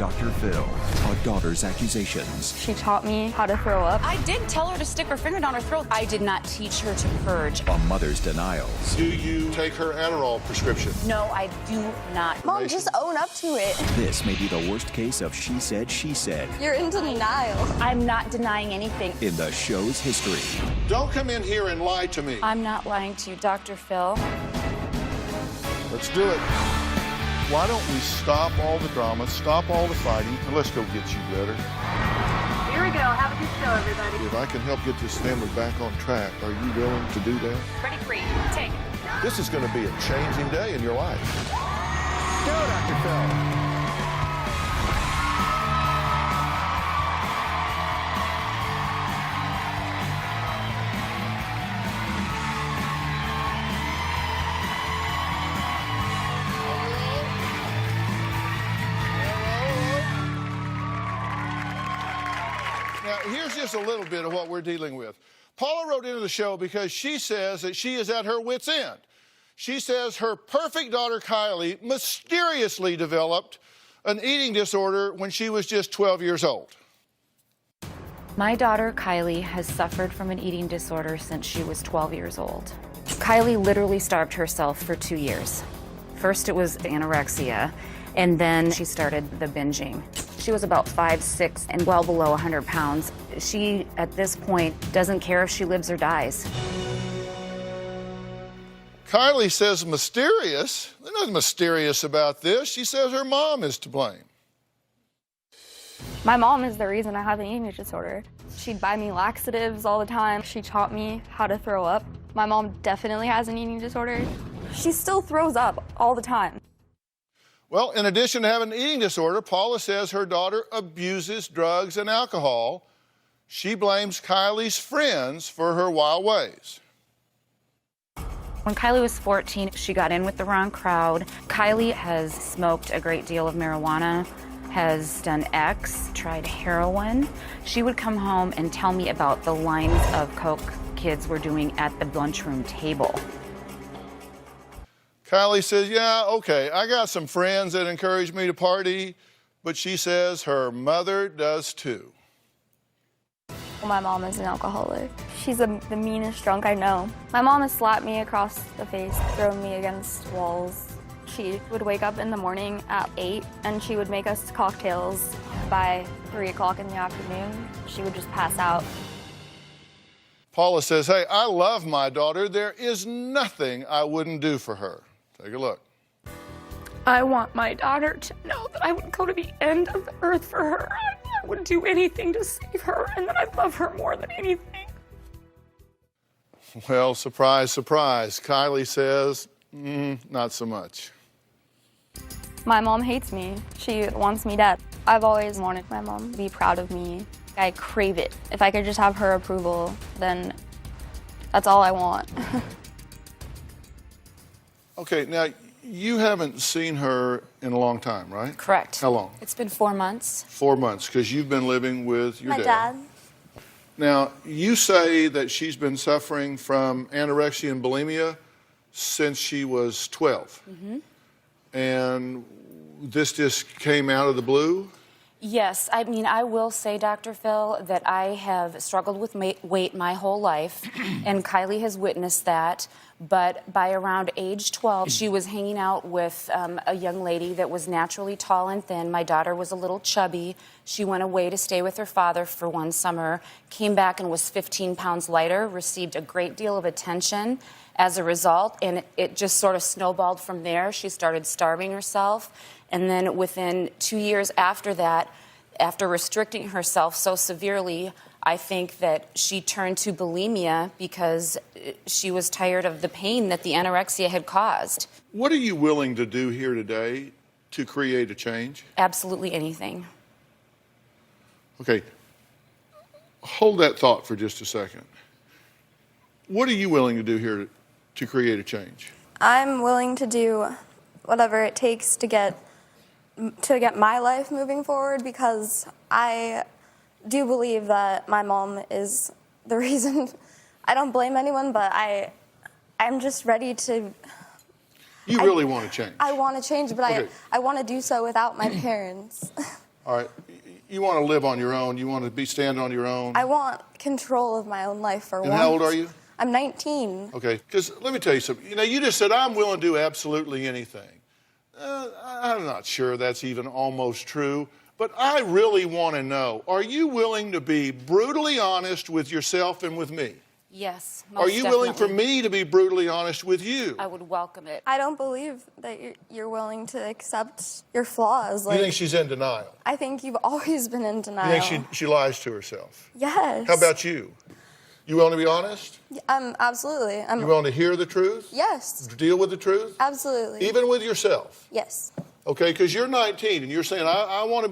Dr. Phil, a daughter's accusations. She taught me how to throw up. I did tell her to stick her finger down her throat. I did not teach her to purge. A mother's denials. Do you take her Adderall prescription? No, I do not. Mom, just own up to it. This may be the worst case of she said, she said. You're in denial. I'm not denying anything. In the show's history. Don't come in here and lie to me. I'm not lying to you, Dr. Phil. Let's do it. Why don't we stop all the drama, stop all the fighting, and let's go get you better. Here we go. Have a good show, everybody. If I can help get this family back on track, are you willing to do that? Ready, free. Take. This is going to be a changing day in your life. Go, Dr. Phil. Now, here's just a little bit of what we're dealing with. Paula wrote into the show because she says that she is at her wit's end. She says her perfect daughter, Kylie, mysteriously developed an eating disorder when she was just 12 years old. My daughter, Kylie, has suffered from an eating disorder since she was 12 years old. Kylie literally starved herself for 2 years. First, it was anorexia, and then she started the binging. She was about 5'6" and well below 100 pounds. She, at this point, doesn't care if she lives or dies. Kylie says mysterious. There's nothing mysterious about this. She says her mom is to blame. My mom is the reason I have an eating disorder. She'd buy me laxatives all the time. She taught me how to throw up. My mom definitely has an eating disorder. She still throws up all the time. Well, in addition to having an eating disorder, Paula says her daughter abuses drugs and alcohol. She blames Kylie's friends for her wild ways. When Kylie was 14, she got in with the wrong crowd. Kylie has smoked a great deal of marijuana, has done X, tried heroin. She would come home and tell me about the lines of coke kids were doing at the lunchroom table. Kylie says, yeah, okay, I got some friends that encourage me to party, but she says her mother does too. My mom is an alcoholic. She's the meanest drunk I know. My mom has slapped me across the face, thrown me against walls. She would wake up in the morning at 8 and she would make us cocktails. By 3 o'clock in the afternoon, she would just pass out. Paula says, hey, I love my daughter. There is nothing I wouldn't do for her. Take a look. I want my daughter to know that I would go to the end of the earth for her. I would do anything to save her, and that I love her more than anything. Well, surprise, surprise. Kylie says, not so much. My mom hates me. She wants me dead. I've always wanted my mom to be proud of me. I crave it. If I could just have her approval, then that's all I want. Okay, now, you haven't seen her in a long time, right? Correct. How long? It's been 4 months. 4 months, because you've been living with your My dad. Now, you say that she's been suffering from anorexia and bulimia since she was 12. Mm-hmm. And this just came out of the blue? Yes, I mean, I will say, Dr. Phil, that I have struggled with weight my whole life, and Kylie has witnessed that. But by around age 12, she was hanging out with a young lady that was naturally tall and thin. My daughter was a little chubby. She went away to stay with her father for one summer, came back and was 15 pounds lighter, received a great deal of attention as a result, and it just sort of snowballed from there. She started starving herself, and then within 2 years after that, after restricting herself so severely, I think that she turned to bulimia because she was tired of the pain that the anorexia had caused. What are you willing to do here today to create a change? Absolutely anything. Okay, hold that thought for just a second. What are you willing to do here to create a change? I'm willing to do whatever it takes to get my life moving forward, because I do believe that my mom is the reason. I don't blame anyone, but I'm just ready to. You really want to change? I want to change, but Okay. I want to do so without my parents. All right. You want to live on your own. You want to be standing on your own. I want control of my own life for once. And how old are you? I'm 19. Okay. Because let me tell you something. You know, you just said, I'm willing to do absolutely anything. I'm not sure that's even almost true. But I really want to know, are you willing to be brutally honest with yourself and with me? Yes, most Are you willing for definitely. me to be brutally honest with you? I would welcome it. I don't believe that you're willing to accept your flaws. You think she's in denial? I think you've always been in denial. You think she lies to herself? Yes. How about you? You willing to be honest? Absolutely. You willing to hear the truth? Yes. Deal with the truth? Absolutely. Even with yourself? Yes. Okay, because you're 19 and you're saying, I want to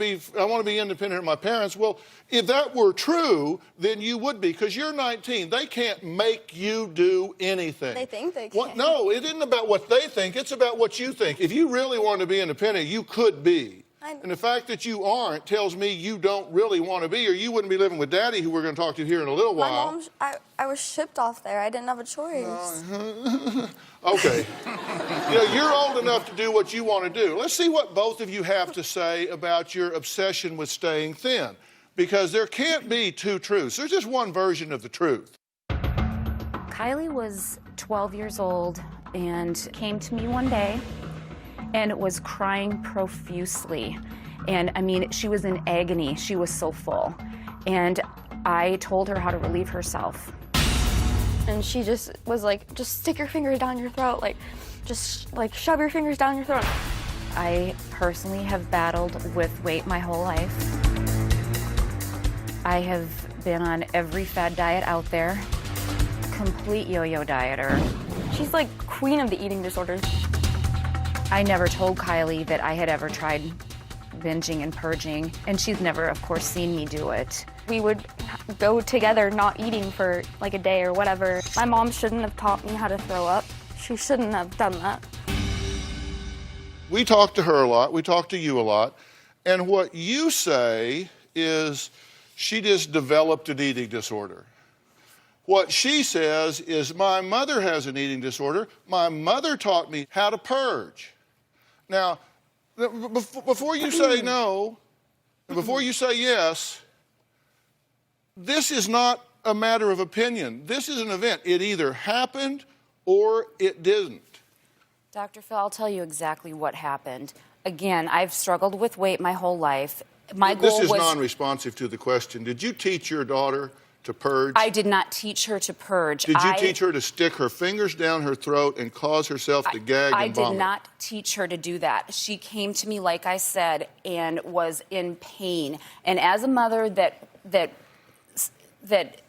be independent of my parents. Well, if that were true, then you would be, because you're 19. They can't make you do anything. They think they can. No, it isn't about what they think. It's about what you think. If you really wanted to be independent, you could be. And the fact that you aren't tells me you don't really want to be, or you wouldn't be living with Daddy, who we're going to talk to here in a little while. My mom, I was shipped off there. I didn't have a choice. Okay. You know, you're old enough to do what you want to do. Let's see what both of you have to say about your obsession with staying thin, because there can't be two truths. There's just one version of the truth. Kylie was 12 years old and came to me one day and was crying profusely. And I mean, she was in agony. She was so full. And I told her how to relieve herself. And she just was like, just stick your fingers down your throat, just shove your fingers down your throat. I personally have battled with weight my whole life. I have been on every fad diet out there, complete yo-yo dieter. She's like queen of the eating disorders. I never told Kylie that I had ever tried binging and purging, and she's never, of course, seen me do it. We would go together not eating for like a day or whatever. My mom shouldn't have taught me how to throw up. She shouldn't have done that. We talk to her a lot. We talk to you a lot. And what you say is she just developed an eating disorder. What she says is, my mother has an eating disorder. My mother taught me how to purge. Now, before you say no, and before you say yes, this is not a matter of opinion. This is an event. It either happened or it didn't. Dr. Phil, I'll tell you exactly what happened. Again, I've struggled with weight my whole life. My goal This is was non-responsive to the question. Did you teach your daughter to purge? I did not teach her to purge. Did you teach her to stick her fingers down her throat and cause herself to gag and I vomit? did not teach her to do that. She came to me, like I said, and was in pain. And as a mother that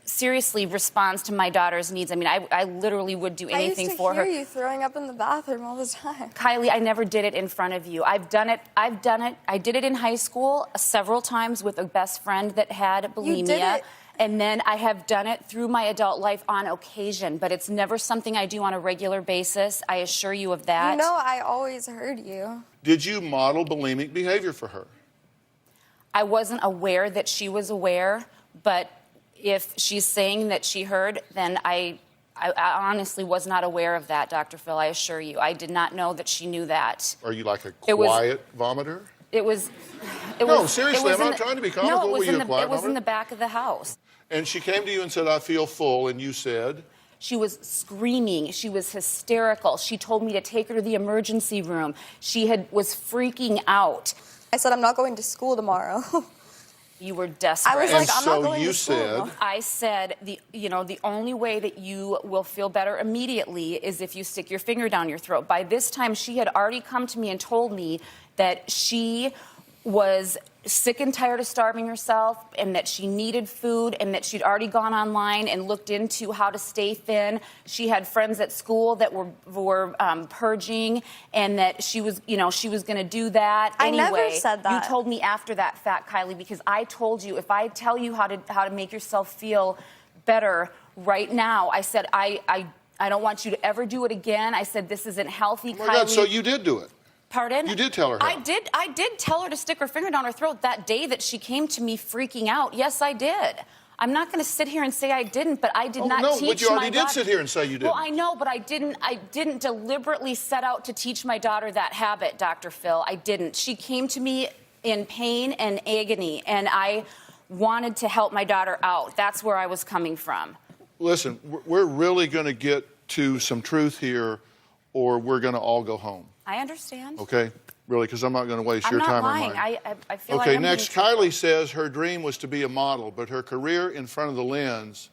seriously responds to my daughter's needs, I mean, I literally would do anything for her. I used to hear you throwing up in the bathroom all the time. Kylie, I never did it in front of you. I've done it. I did it in high school several times with a best friend that had bulimia. You did it. And then I have done it through my adult life on occasion, but it's never something I do on a regular basis. I assure you of that. You know, I always heard you. Did you model bulimic behavior for her? I wasn't aware that she was aware, but if she's saying that she heard, then I honestly was not aware of that, Dr. Phil, I assure you. I did not know that she knew that. Are you like a quiet vomiter? No, seriously, I'm not trying to be comical. No, Were you a quiet it was in vomiter? the back of the house. And she came to you and said, I feel full, and you said? She was screaming. She was hysterical. She told me to take her to the emergency room. She was freaking out. I said, I'm not going to school tomorrow. You were desperate. I was And like, I'm so not going you to school. said- I said, the only way that you will feel better immediately is if you stick your finger down your throat. By this time, she had already come to me and told me that she was sick and tired of starving herself, and that she needed food, and that she'd already gone online and looked into how to stay thin. She had friends at school that were purging, and that she was going to do that anyway. I never said that. You told me after that, Fat Kylie, because I told you, if I tell you how to make yourself feel better right now, I said, I don't want you to ever do it again. I said, this isn't healthy, Oh my Kylie. God, so you did do it. Pardon? You did tell her how. I did tell her to stick her finger down her throat that day that she came to me freaking out. Yes, I did. I'm not going to sit here and say I didn't, but I did not teach my daughter. No, but you already did sit here and say you didn't. Well, I know, but I didn't deliberately set out to teach my daughter that habit, Dr. Phil. I didn't. She came to me in pain and agony, and I wanted to help my daughter out. That's where I was coming from. Listen, we're really going to get to some truth here, or we're going to all go home. I understand. Okay? Really, because I'm not going to waste your time or mine. I'm not lying. I feel like Okay, I'm next, being truthful. Kylie says her dream was to be a model, but her career in front of the lens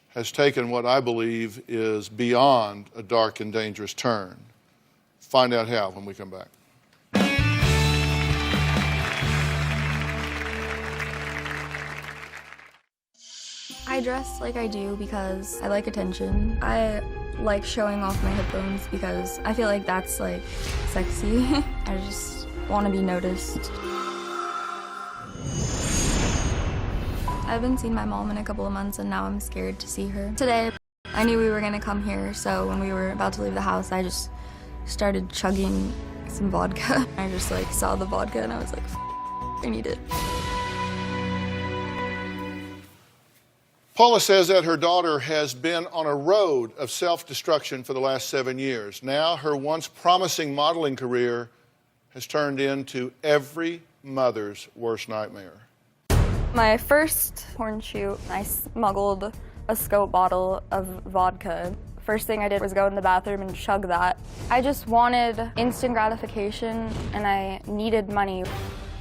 has taken what I believe is beyond a dark and dangerous turn. Find out how when we come back. I dress like I do because I like attention. I like showing off my hip bones because I feel like that's like sexy. I just want to be noticed. I haven't seen my mom in a couple of months and now I'm scared to see her. Today, I knew we were gonna come here, so when we were about to leave the house, I just started chugging some vodka. I just like saw the vodka and I was like, I need it. Paula says that her daughter has been on a road of self-destruction for the last 7 years. Now her once promising modeling career has turned into every mother's worst nightmare. My first porn shoot, I smuggled a scope bottle of vodka. First thing I did was go in the bathroom and chug that. I just wanted instant gratification and I needed money.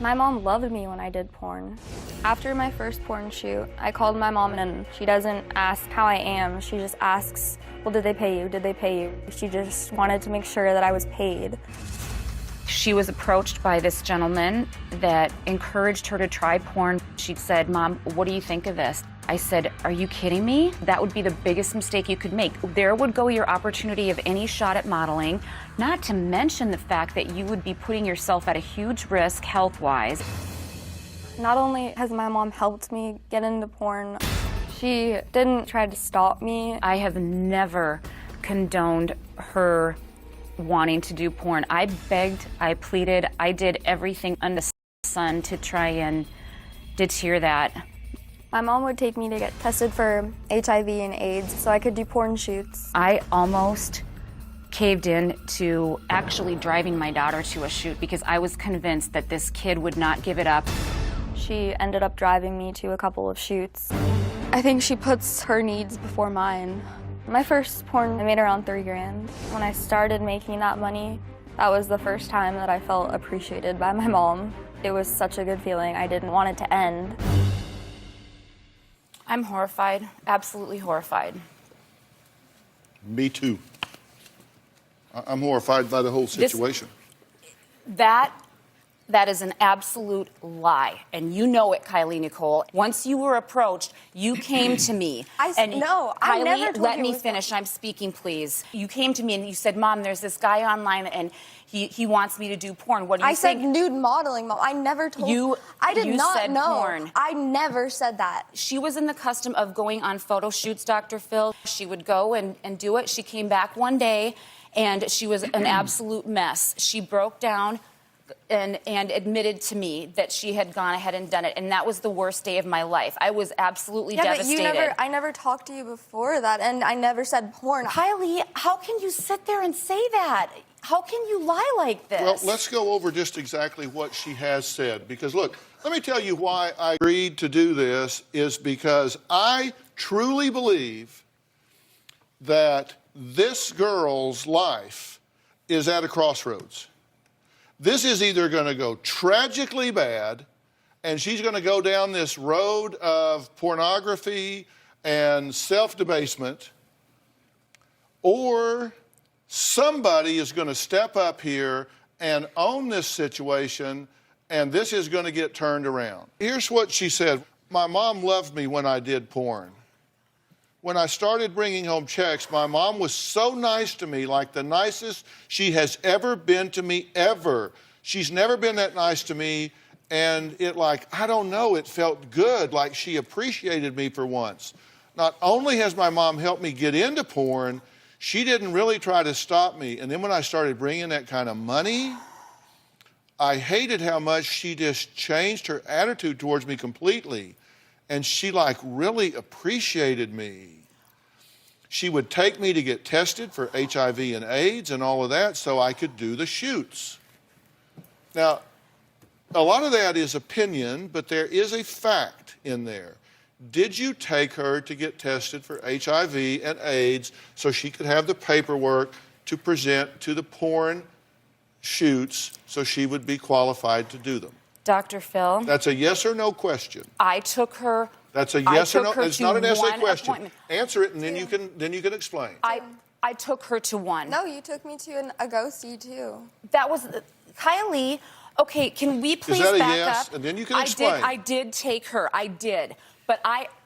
My mom loved me when I did porn. After my first porn shoot, I called my mom and she doesn't ask how I am. She just asks, well, did they pay you? Did they pay you? She just wanted to make sure that I was paid. She was approached by this gentleman that encouraged her to try porn. She said, Mom, what do you think of this? I said, are you kidding me? That would be the biggest mistake you could make. There would go your opportunity of any shot at modeling, not to mention the fact that you would be putting yourself at a huge risk health-wise. Not only has my mom helped me get into porn, she didn't try to stop me. I have never condoned her wanting to do porn. I begged, I pleaded, I did everything under the sun to try and deter that. My mom would take me to get tested for HIV and AIDS so I could do porn shoots. I almost caved in to actually driving my daughter to a shoot because I was convinced that this kid would not give it up. She ended up driving me to a couple of shoots. I think she puts her needs before mine. My first porn, I made around $3,000. When I started making that money, that was the first time that I felt appreciated by my mom. It was such a good feeling. I didn't want it to end. I'm horrified, absolutely horrified. Me too. I'm horrified by the whole situation. That is an absolute lie, and you know it, Kylie Nicole. Once you were approached, you came to me. I never told let you me it was finish. I'm speaking, please. You came to me and you said, Mom, there's this guy online and he wants me to do porn. What do you think? I said nude modeling, Mom. I never told you. I did you not said know. Porn. I never said that. She was in the custom of going on photo shoots, Dr. Phil. She would go and do it. She came back one day and she was an absolute mess. She broke down and admitted to me that she had gone ahead and done it, and that was the worst day of my life. I was absolutely devastated. But I never talked to you before that, and I never said porn. Kylie, how can you sit there and say that? How can you lie like this? Well, let's go over just exactly what she has said, because look, let me tell you why I agreed to do this is because I truly believe that this girl's life is at a crossroads. This is either going to go tragically bad, and she's going to go down this road of pornography and self-debasement, or somebody is going to step up here and own this situation, and this is going to get turned around. Here's what she said. My mom loved me when I did porn. When I started bringing home checks, my mom was so nice to me, like the nicest she has ever been to me, ever. She's never been that nice to me, and I don't know, it felt good, like she appreciated me for once. Not only has my mom helped me get into porn, she didn't really try to stop me. And then when I started bringing that kind of money, I hated how much she just changed her attitude towards me completely. And she really appreciated me. She would take me to get tested for HIV and AIDS and all of that so I could do the shoots. Now, A lot of that is opinion, but there is a fact in there. Did you take her to get tested for HIV and AIDS so she could have the paperwork to present to the porn shoots so she would be qualified to do them? Dr. Phil, That's a yes or no question. I took her. That's a yes or no. It's not an essay question. Appointment. Answer it, and then you can explain. I took her to one. No, you took me to a go-see too. That was Kylie. Okay, can we please that a back yes? up? And then you can explain. I did take her. I did. But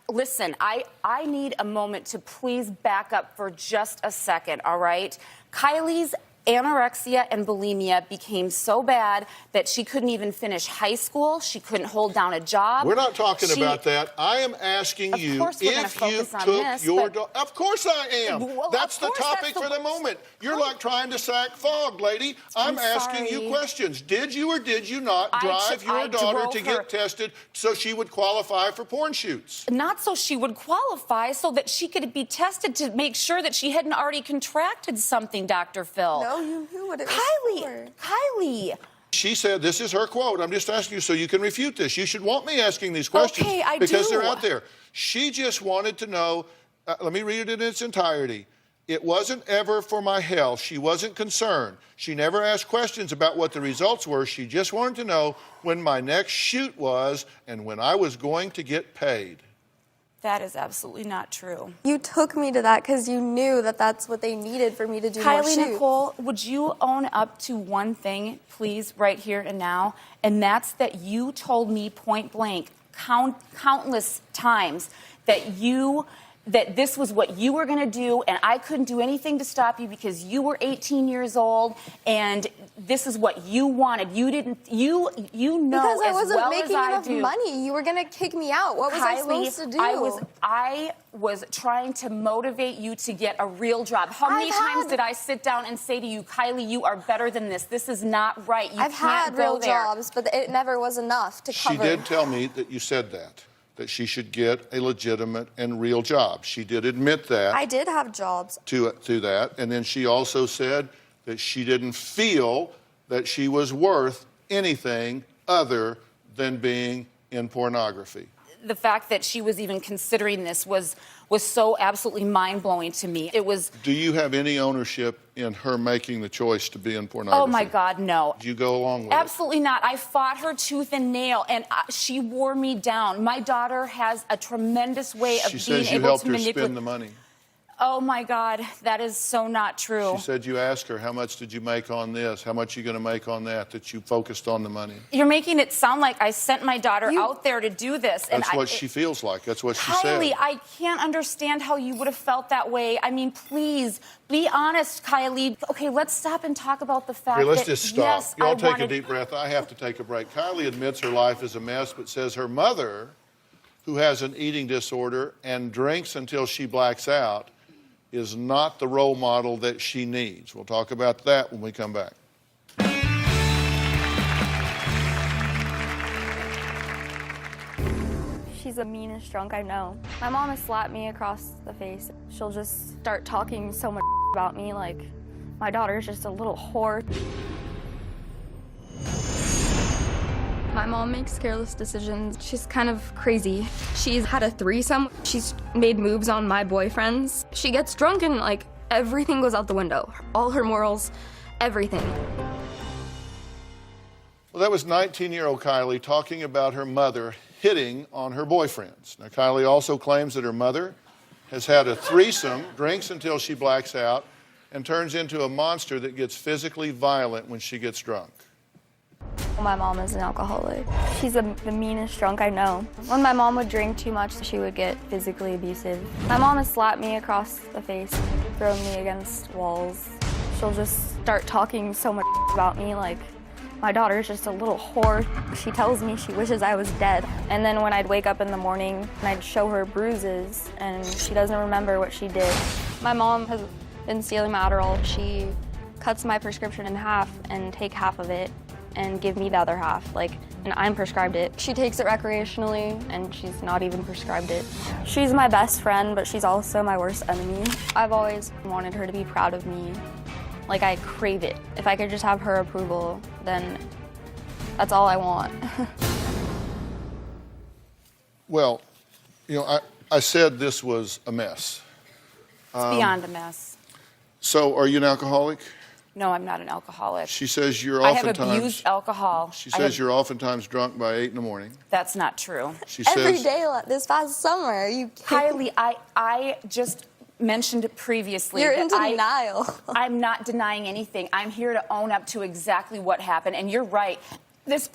listen, I need a moment to please back up for just a second, all right? Kylie's anorexia and bulimia became so bad that she couldn't even finish high school. She couldn't hold down a job. We're not talking about that. I am asking you if you took your daughter. Of course I am. Well, That's the topic for the moment. You're like trying to sack fog, lady. I'm asking you questions. Did you or did you not drive your daughter to get tested so she would qualify for porn shoots? Not so she would qualify, so that she could be tested to make sure that she hadn't already contracted something, Dr. Phil. No, you knew what it was for. Kylie. She said, this is her quote, I'm just asking you so you can refute this. You should want me asking these questions Okay, I because do. they're out there. She just wanted to know, let me read it in its entirety. It wasn't ever for my health. She wasn't concerned. She never asked questions about what the results were. She just wanted to know when my next shoot was and when I was going to get paid. That is absolutely not true. You took me to that because you knew that that's what they needed for me to do more Kylie shoots. Nicole, would you own up to one thing, please, right here and now? And that's that you told me point blank, countless times, that this was what you were going to do, and I couldn't do anything to stop you because you were 18 years old, and this is what you wanted. You didn't. You know because I as wasn't well making as I enough do. money. You were going to kick me out. What was I supposed to do? I was trying to motivate you to get a real job. How many times did I sit down and say to you, Kylie, you are better than this. This is not right. You I've can't had go real there. jobs, but it never was enough to cover. She did tell me that you said that she should get a legitimate and real job. She did admit that. I did have jobs. To that. And then she also said that she didn't feel that she was worth anything other than being in pornography. The fact that she was even considering this was so absolutely mind-blowing to me. It was... Do you have any ownership in her making the choice to be in pornography? Oh, my God, no. Do you go along with Absolutely not. I fought her tooth and nail, and she wore me down. My daughter has a tremendous way of being able to manipulate... She says you helped her spend the money. Oh, my God, that is so not true. She said you asked her, how much did you make on this? How much are you going to make on that you focused on the money? You're making it sound like I sent my daughter out there to do this. That's what she feels like. That's what she said. Kylie, I can't understand how you would have felt that way. I mean, please, be honest, Kylie. Okay, let's stop and talk about the fact Here, let's that, just stop. yes, Y'all I take wanted... a deep breath. I have to take a break. Kylie admits her life is a mess, but says her mother, who has an eating disorder and drinks until she blacks out, is not the role model that she needs. We'll talk about that when we come back. She's the meanest drunk I know. My mom has slapped me across the face. She'll just start talking so much about me, like my daughter's just a little whore. My mom makes careless decisions. She's kind of crazy. She's had a threesome. She's made moves on my boyfriends. She gets drunk and like everything goes out the window. All her morals, everything. Well, that was 19-year-old Kylie talking about her mother hitting on her boyfriends. Now, Kylie also claims that her mother has had a threesome, drinks until she blacks out, and turns into a monster that gets physically violent when she gets drunk. My mom is an alcoholic. She's the meanest drunk I know. When my mom would drink too much, she would get physically abusive. My mom has slapped me across the face, thrown me against walls. She'll just start talking so much about me, like my daughter's just a little whore. She tells me she wishes I was dead. And then when I'd wake up in the morning and I'd show her bruises and she doesn't remember what she did. My mom has been stealing my Adderall. She cuts my prescription in half and take half of it and give me the other half, and I'm prescribed it. She takes it recreationally, and she's not even prescribed it. She's my best friend, but she's also my worst enemy. I've always wanted her to be proud of me. I crave it. If I could just have her approval, then That's all I want. Well, you know, I said this was a mess. It's beyond a mess. So are you an alcoholic? No, I'm not an alcoholic. She says you're I have oftentimes... abused alcohol. She says you're oftentimes drunk by 8 in the morning. That's not true. She Every says... day this past summer. Are you kidding? Kylie, I just mentioned previously You're that in denial. I'm not denying anything. I'm here to own up to exactly what happened. And you're right. This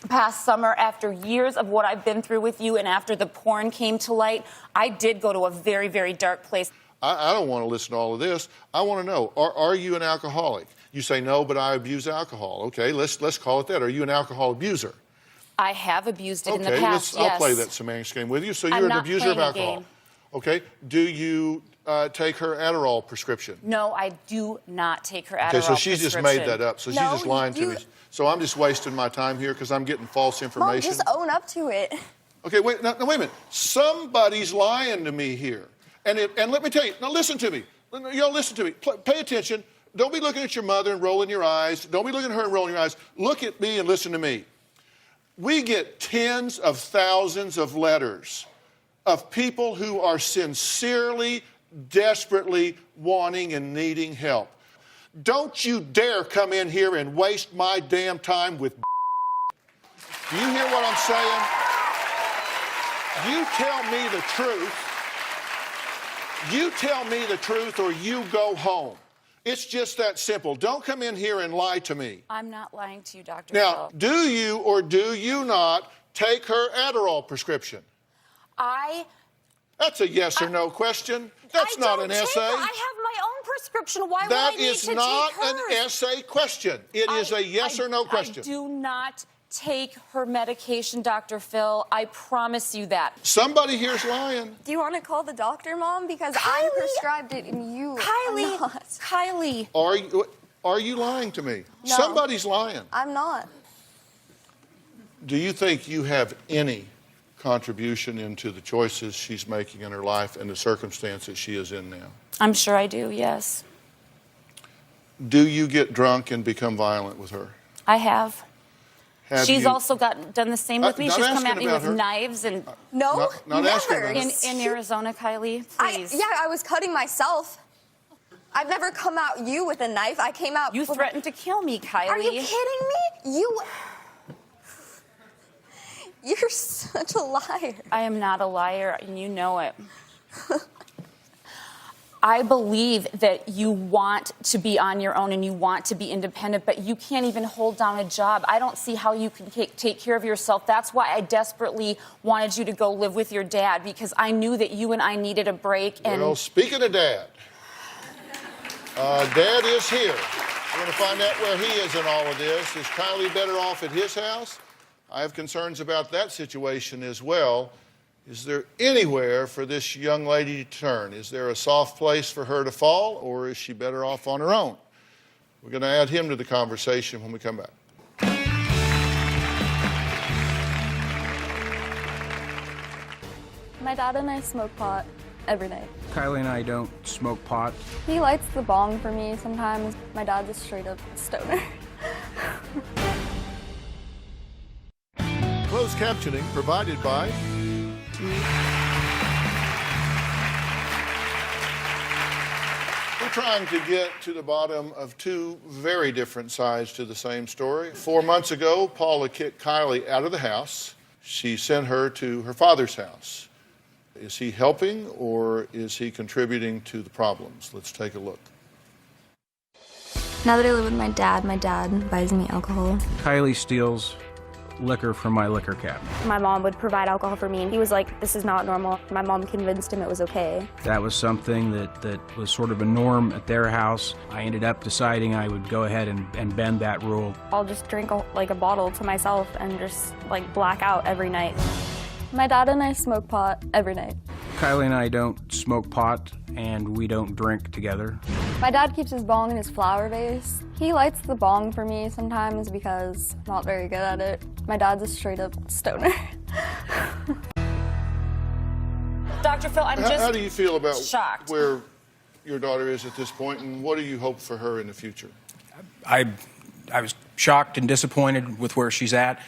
past summer, after years of what I've been through with you and after the porn came to light, I did go to a very, very dark place. I don't want to listen to all of this. I want to know, are you an alcoholic? You say, no, but I abuse alcohol. Okay, let's call it that. Are you an alcohol abuser? I have abused it in the Okay, past, yes. I'll play that semantics game with you. So I'm you're an not abuser of playing a alcohol. game. Okay, do you take her Adderall prescription? No, I do not take her Adderall Okay, so she's just made that up. So she's No, just lying to me. So I'm just wasting my time here because I'm getting false information. Mom, just own up to it. Okay, wait, now wait a minute. Somebody's lying to me here. And let me tell you, now listen to me. Y'all listen to me. Pay attention. Don't be looking at your mother and rolling your eyes. Don't be looking at her and rolling your eyes. Look at me and listen to me. We get tens of thousands of letters of people who are sincerely, desperately wanting and needing help. Don't you dare come in here and waste my damn time with Do you hear what I'm saying? You tell me the truth. You tell me the truth or you go home. It's just that simple. Don't come in here and lie to me. I'm not lying to you, Dr. Now, Phil. do you or do you not take her Adderall prescription? That's a yes or no question. That's not an essay. I have my own prescription. Why would I That need is to not take hers? an essay question. It is a yes or no question. I do not take her medication, Dr. Phil. I promise you that. Somebody here's lying. Do you want to call the doctor, Mom? Because I prescribed it and you Kylie, are not. Kylie. Are you lying to me? No. Somebody's lying. I'm not. Do you think you have any contribution into the choices she's making in her life and the circumstances she is in now? I'm sure I do, yes. Do you get drunk and become violent with her? I have. She's you- also done the same with me. not She's come asking at me about with her. knives and No, Not asking never. about it. in Arizona, Kylie, please. I was cutting myself. I've never come at you with a knife. I came out. You with threatened to kill me, Kylie. Are you kidding me? You're such a liar. I am not a liar, and you know it. I believe that you want to be on your own and you want to be independent, but you can't even hold down a job. I don't see how you can take care of yourself. That's why I desperately wanted you to go live with your dad, because I knew that you and I needed a break. And Well, speaking of Dad, Dad is here. We're going to find out where he is in all of this. Is Kylie better off at his house? I have concerns about that situation as well. Is there anywhere for this young lady to turn? Is there a soft place for her to fall, or is she better off on her own? We're going to add him to the conversation when we come back. My dad and I smoke pot every night. Kylie and I don't smoke pot. He lights the bong for me sometimes. My dad's a straight up stoner. Closed captioning provided by We're trying to get to the bottom of two very different sides to the same story. 4 months ago, Paula kicked Kylie out of the house. She sent her to her father's house. Is he helping or is he contributing to the problems? Let's take a look. Now that I live with my dad buys me alcohol. Kylie steals liquor from my liquor cabinet. My mom would provide alcohol for me, and he was like, this is not normal. My mom convinced him it was okay. That was something that was sort of a norm at their house. I ended up deciding I would go ahead and bend that rule. I'll just drink a bottle to myself and just black out every night. My dad and I smoke pot every night. Kylie and I don't smoke pot, and we don't drink together. My dad keeps his bong in his flower vase. He lights the bong for me sometimes because I'm not very good at it. My dad's a straight up stoner. Dr. Phil, I'm just How do you feel about shocked. where your daughter is at this point, and what do you hope for her in the future? I was shocked and disappointed with where she's at,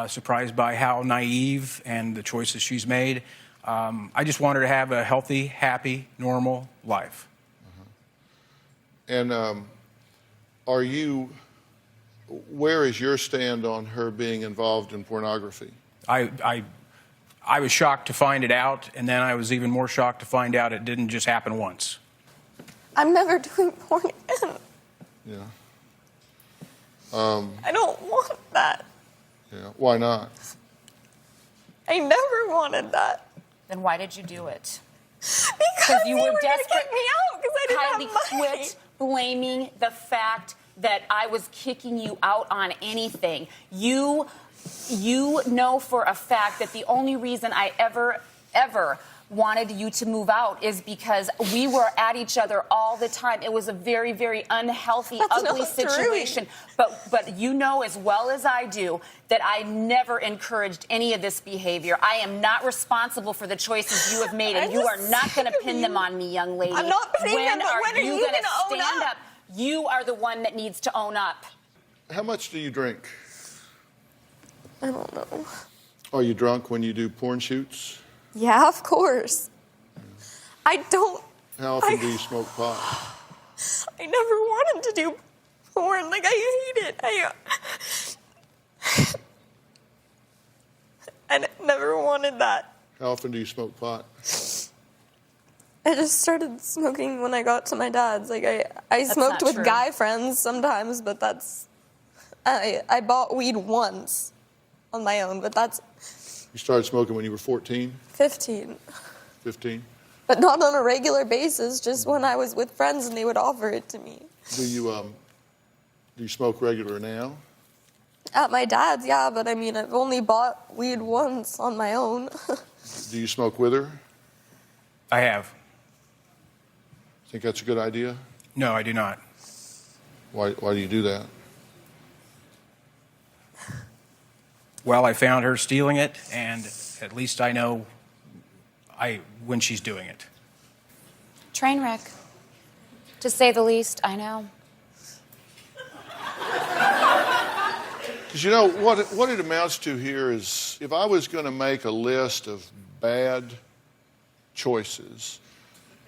surprised by how naive and the choices she's made. I just want her to have a healthy, happy, normal life. And where is your stand on her being involved in pornography? I was shocked to find it out, and then I was even more shocked to find out it didn't just happen once. I'm never doing porn again. Yeah. I don't want that. Yeah. Why not? I never wanted that. Then why did you do it? Because you were desperate. to get me out because I didn't Kylie, have money. quit blaming the fact that I was kicking you out on anything. You know for a fact that the only reason I ever wanted you to move out is because we were at each other all the time. It was a very, very unhealthy, ugly situation. But you know as well as I do that I never encouraged any of this behavior. I am not responsible for the choices you have made, and you are not going to pin them on me, young lady. I'm not pinning them, but when are you going gonna to own stand up? up? You are the one that needs to own up. How much do you drink? I don't know. Are you drunk when you do porn shoots? Yeah, of course. I don't. How often do you smoke pot? I never wanted to do porn. Like, I hate it. I never wanted that. How often do you smoke pot? I just started smoking when I got to my dad's. Like, I smoked not with true. guy friends sometimes, but that's... I bought weed once on my own, but that's You started smoking when you were 14, 15. 15? But not on a regular basis, just when I was with friends and they would offer it to me. Do you smoke regular now? At my dad's, yeah, but I mean, I've only bought weed once on my own. Do you smoke with her? I have. Think that's a good idea? No, I do not. Why do you do that? Well, I found her stealing it, and at least I know when she's doing it. Train wreck, to say the least. I know. Because you know, what it amounts to here is, if I was going to make a list of bad choices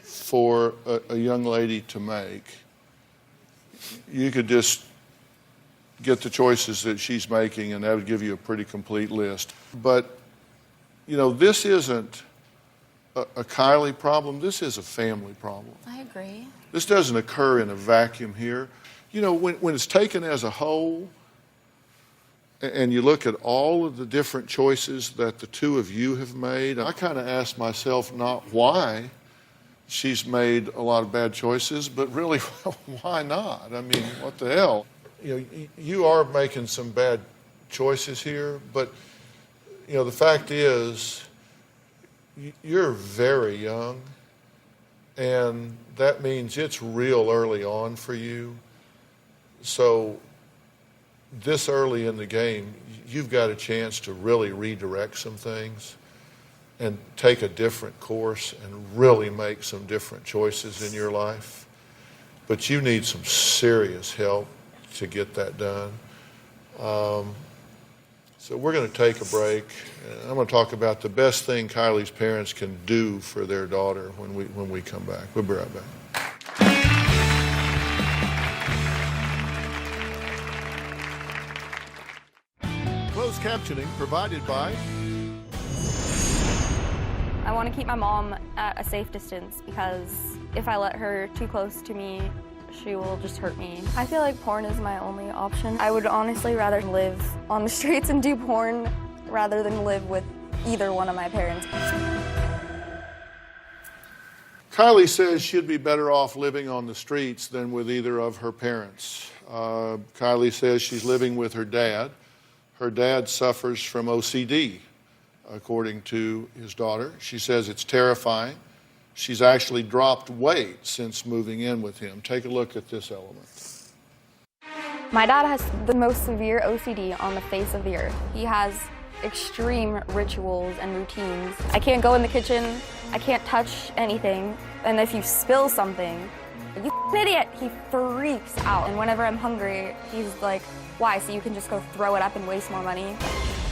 for a young lady to make, you could just get the choices that she's making, and that would give you a pretty complete list. But, you know, this isn't a Kylie problem. This is a family problem. I agree. This doesn't occur in a vacuum here. You know, when it's taken as a whole, and you look at all of the different choices that the two of you have made, I kind of ask myself not why she's made a lot of bad choices, but really, why not? I mean, what the hell? You know, you are making some bad choices here, but, you know, the fact is, you're very young, and that means it's real early on for you. So this early in the game, you've got a chance to really redirect some things and take a different course and really make some different choices in your life. But you need some serious help to get that done. So we're going to take a break. And I'm going to talk about the best thing Kylie's parents can do for their daughter when we come back. We'll be right back. Closed captioning provided by... I want to keep my mom at a safe distance because if I let her too close to me, she will just hurt me. I feel like porn is my only option. I would honestly rather live on the streets and do porn rather than live with either one of my parents. Kylie says she'd be better off living on the streets than with either of her parents. Kylie says she's living with her dad. Her dad suffers from OCD, according to his daughter. She says it's terrifying. She's actually dropped weight since moving in with him. Take a look at this element. My dad has the most severe OCD on the face of the earth. He has extreme rituals and routines. I can't go in the kitchen, I can't touch anything, and if you spill something, You idiot! He freaks out. And whenever I'm hungry, he's like, why? So you can just go throw it up and waste more money?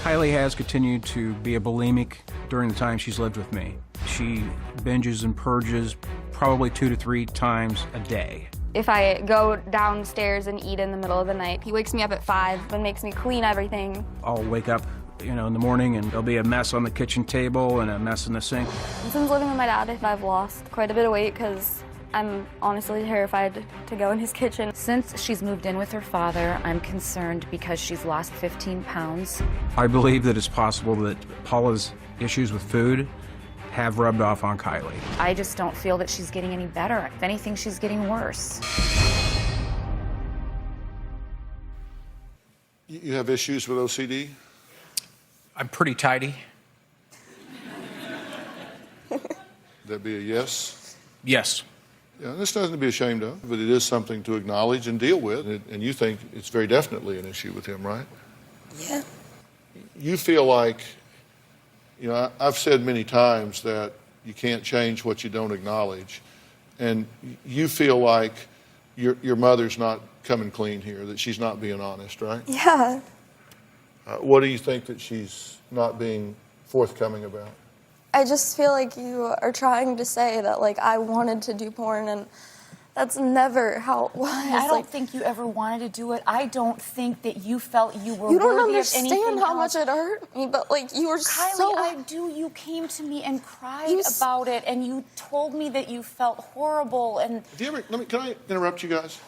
Kylie has continued to be a bulimic during the time she's lived with me. She binges and purges probably 2 to 3 times a day. If I go downstairs and eat in the middle of the night, he wakes me up at 5 and makes me clean everything. I'll wake up, in the morning and there'll be a mess on the kitchen table and a mess in the sink. Since living with my dad, I've lost quite a bit of weight because I'm honestly terrified to go in his kitchen. Since she's moved in with her father, I'm concerned because she's lost 15 pounds. I believe that it's possible that Paula's issues with food have rubbed off on Kylie. I just don't feel that she's getting any better. If anything, she's getting worse. You have issues with OCD? I'm pretty tidy. That'd be a yes? Yes. Yeah, this doesn't to be ashamed of, but it is something to acknowledge and deal with. And you think it's very definitely an issue with him, right? Yeah. You feel like, I've said many times that you can't change what you don't acknowledge. And you feel like your mother's not coming clean here, that she's not being honest, right? Yeah. What do you think that she's not being forthcoming about? I just feel like you are trying to say that, like, I wanted to do porn, and that's never how it was. I don't think you ever wanted to do it. I don't think that you felt you were You don't worthy of anything understand how else. much it hurt me, but, like, you were Kylie, so... I do. You came to me and cried about it, and you told me that you felt horrible. And Have you ever? Can I interrupt you guys?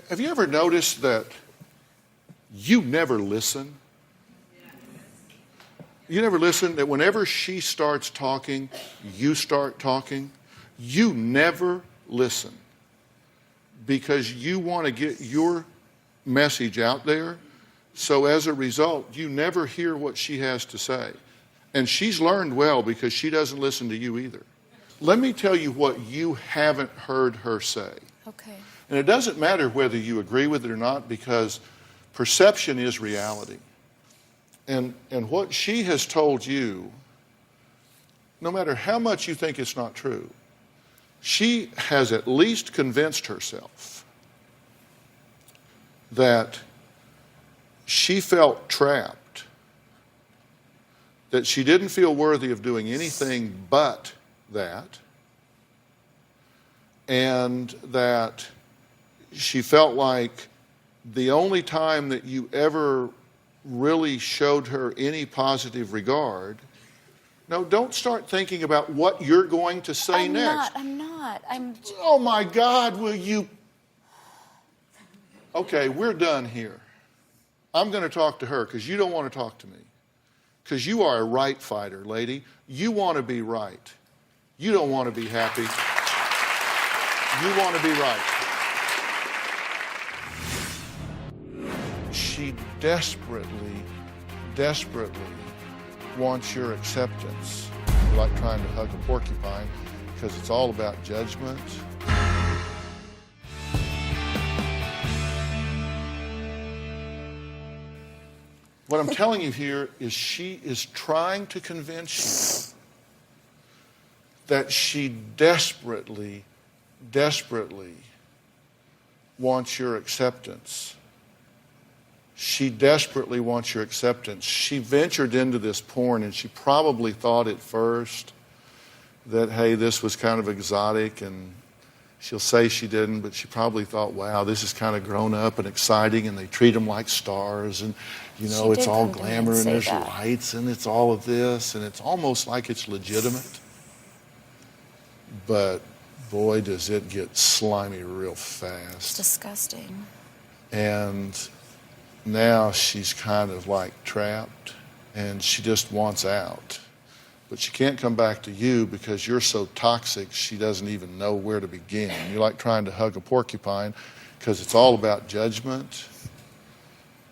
Have you ever noticed that you never listen? You never listen, that whenever she starts talking, you start talking? You never listen because you want to get your message out there. So as a result, you never hear what she has to say. And she's learned well because she doesn't listen to you either. Let me tell you what you haven't heard her say. okay. And it doesn't matter whether you agree with it or not, because perception is reality. And what she has told you, no matter how much you think it's not true, she has at least convinced herself that she felt trapped, that she didn't feel worthy of doing anything but that, and that she felt like the only time that you ever really showed her any positive regard. No, don't start thinking about what you're going to say next. I'm not. Oh my God, will you? Okay, we're done here. I'm going to talk to her because you don't want to talk to me. Because you are a right fighter, lady. You want to be right. You don't want to be happy. You want to be right. She desperately, desperately wants your acceptance. You're like trying to hug a porcupine because it's all about judgment. What I'm telling you here is she is trying to convince you that she desperately, desperately wants your acceptance. She desperately wants your acceptance. She ventured into this porn and she probably thought at first that, hey, this was kind of exotic, and she'll say she didn't, but she probably thought, wow, this is kind of grown up and exciting, and they treat them like stars, and, it's all glamour and there's lights and it's all of this, and it's almost like it's legitimate. But boy, does it get slimy real fast. It's disgusting. And now she's kind of like trapped and she just wants out. But she can't come back to you because you're so toxic she doesn't even know where to begin. You're like trying to hug a porcupine because it's all about judgment.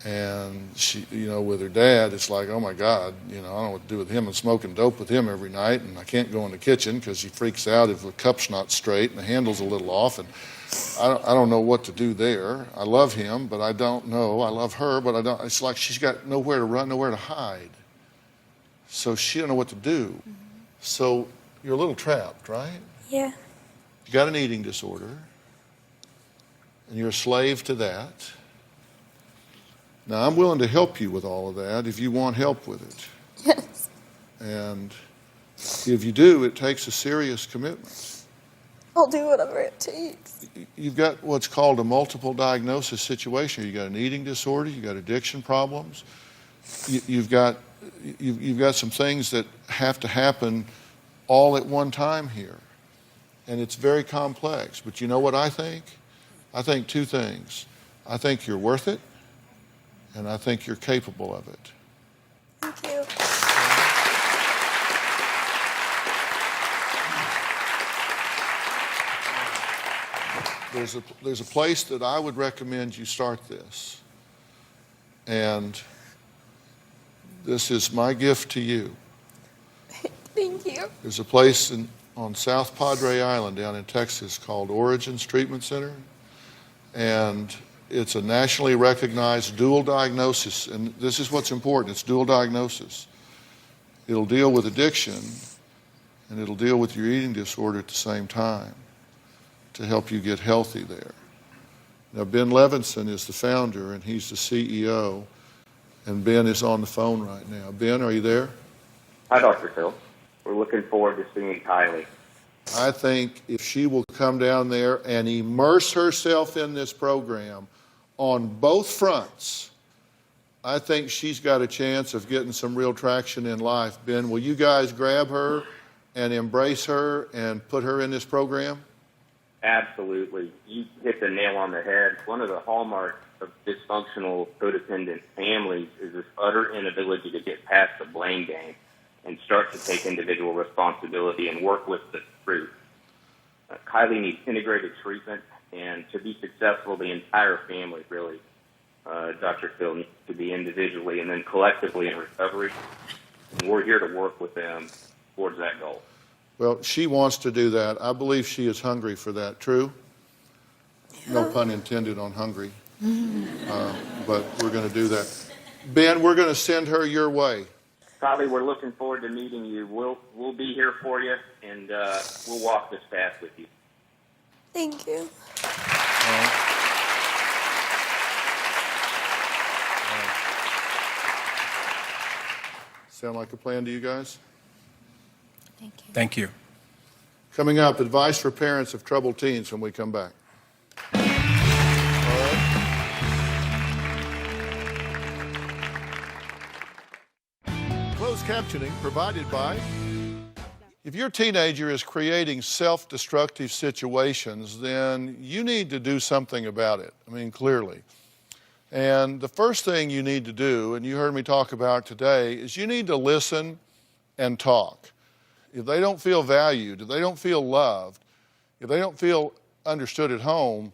And she, with her dad, it's like, oh my God, I don't know what to do with him. I'm smoking dope with him every night, and I can't go in the kitchen because he freaks out if the cup's not straight and the handle's a little off, and I don't know what to do there. I love him, but I don't know. I love her, but I don't. It's like she's got nowhere to run, nowhere to hide. So she don't know what to do. Mm-hmm. So you're a little trapped, right? Yeah. You got an eating disorder, and you're a slave to that. Now, I'm willing to help you with all of that if you want help with it. Yes. And if you do, it takes a serious commitment. I'll do whatever it takes. You've got what's called a multiple diagnosis situation. You've got an eating disorder, you've got addiction problems, you've got some things that have to happen all at one time here. And it's very complex. But you know what I think? I think two things. I think you're worth it, and I think you're capable of it. Thank you. There's a place that I would recommend you start this. And this is my gift to you. Thank you. There's a place on South Padre Island down in Texas called Origins Treatment Center. And it's a nationally recognized dual diagnosis. And this is what's important. It's dual diagnosis. It'll deal with addiction, and it'll deal with your eating disorder at the same time to help you get healthy there. Now, Ben Levinson is the founder, and he's the CEO, and Ben is on the phone right now. Ben, are you there? Hi, Dr. Phil. We're looking forward to seeing Kylie. I think if she will come down there and immerse herself in this program on both fronts, I think she's got a chance of getting some real traction in life. Ben, will you guys grab her and embrace her and put her in this program? Absolutely. You hit the nail on the head. One of the hallmarks of dysfunctional codependent families is this utter inability to get past the blame game and start to take individual responsibility and work with the truth. Kylie needs integrated treatment, and to be successful, the entire family really, Dr. Phil, needs to be individually and then collectively in recovery. And we're here to work with them towards that goal. Well, she wants to do that. I believe she is hungry for that. True? Yeah. No pun intended on hungry. But we're going to do that. Ben, we're going to send her your way. Kylie, we're looking forward to meeting you. We'll be here for you, and we'll walk this path with you. Thank you. Sound like a plan to you guys? Thank you. Thank you. Coming up, advice for parents of troubled teens when we come back. Closed captioning provided by... If your teenager is creating self-destructive situations, then you need to do something about it. I mean, clearly. And the first thing you need to do, and you heard me talk about today, is you need to listen and talk. If they don't feel valued, if they don't feel loved, if they don't feel understood at home,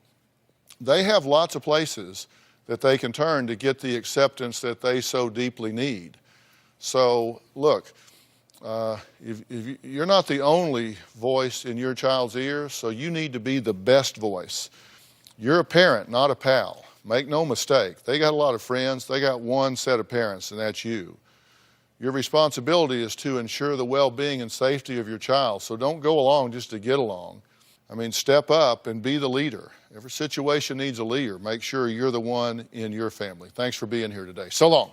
they have lots of places that they can turn to get the acceptance that they so deeply need. So, look, if you're not the only voice in your child's ear, so you need to be the best voice. You're a parent, not a pal. Make no mistake. They got a lot of friends. They got one set of parents, and that's you. Your responsibility is to ensure the well-being and safety of your child. So don't go along just to get along. I mean, step up and be the leader. Every situation needs a leader. Make sure you're the one in your family. Thanks for being here today. So long.